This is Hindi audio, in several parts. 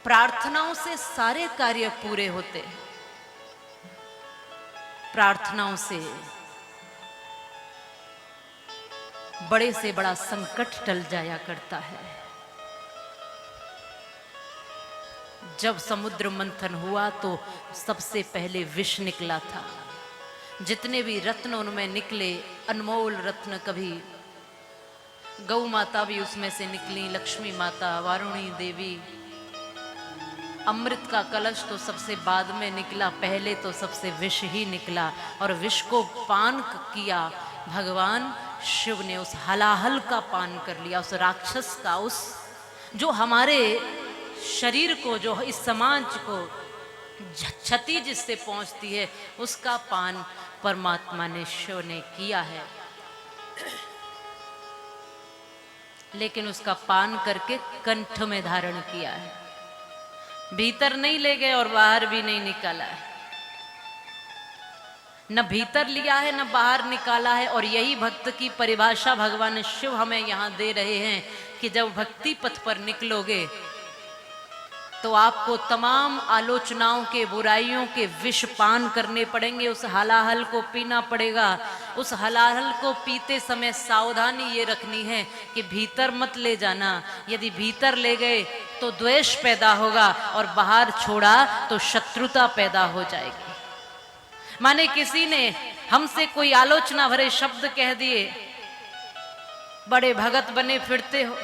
प्रार्थनाओं से सारे कार्य पूरे होते हैं। प्रार्थनाओं से बड़े से बड़ा संकट टल जाया करता है। जब समुद्र मंथन हुआ तो सबसे पहले विष निकला था। जितने भी रत्न उनमें निकले, अनमोल रत्न, कभी गौ माता भी उसमें से निकली, लक्ष्मी माता, वारुणी देवी। अमृत का कलश तो सबसे बाद में निकला, पहले तो सबसे विष ही निकला। और विष को पान किया भगवान शिव ने, उस हलाहल का पान कर लिया, उस राक्षस का, उस जो हमारे शरीर को, जो इस समाज को क्षति जिससे पहुंचती है, उसका पान परमात्मा ने, शिव ने किया है। लेकिन उसका पान करके कंठ में धारण किया है, भीतर नहीं ले गए और बाहर भी नहीं निकाला है। न भीतर लिया है न बाहर निकाला है। और यही भक्त की परिभाषा भगवान शिव हमें यहां दे रहे हैं कि जब भक्ति पथ पर निकलोगे तो आपको तमाम आलोचनाओं के, बुराइयों के विष पान करने पड़ेंगे। उस हलाहल को पीना पड़ेगा। उस हलाहल को पीते समय सावधानी ये रखनी है कि भीतर मत ले जाना। यदि भीतर ले गए तो द्वेष पैदा होगा और बाहर छोड़ा तो शत्रुता पैदा हो जाएगी। माने किसी ने हमसे कोई आलोचना भरे शब्द कह दिए, बड़े भगत बने फिरते हो,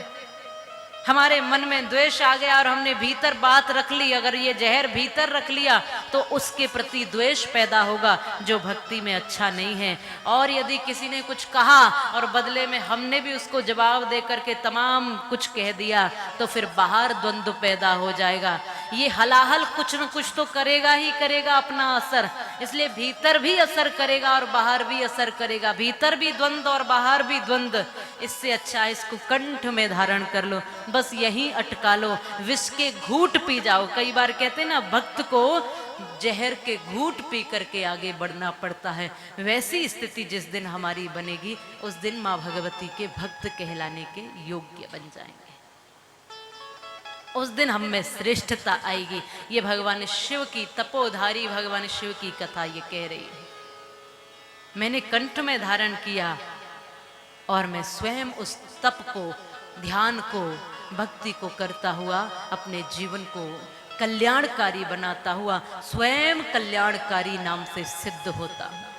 हमारे मन में द्वेष आ गया और हमने भीतर बात रख ली। अगर ये जहर भीतर रख लिया तो उसके प्रति द्वेष पैदा होगा, जो भक्ति में अच्छा नहीं है। और यदि किसी ने कुछ कहा और बदले में हमने भी उसको जवाब दे करके तमाम कुछ कह दिया तो फिर बाहर द्वंद्व पैदा हो जाएगा। ये हलाहल कुछ न कुछ तो करेगा ही करेगा अपना असर, इसलिए भीतर भी असर करेगा और बाहर भी असर करेगा। भीतर भी द्वंद्व और बाहर भी द्वंद्व। इससे अच्छा इसको कंठ में धारण कर लो, बस यही अटका लो, विष के घूंट पी जाओ। कई बार कहते हैं ना, भक्त को जहर के घूंट पी करके आगे बढ़ना पड़ता है। वैसी स्थिति जिस दिन हमारी बनेगी, उस दिन माँ भगवती के भक्त कहलाने के योग्य बन जाएंगे। उस दिन हम में श्रेष्ठता आएगी। ये भगवान शिव की, तपोधारी भगवान शिव की कथा ये कह रही है। मैंने कंठ में धारण किया और मैं स्वयं उस तप को, ध्यान को, भक्ति को करता हुआ अपने जीवन को कल्याणकारी बनाता हुआ स्वयं कल्याणकारी नाम से सिद्ध होता हूं।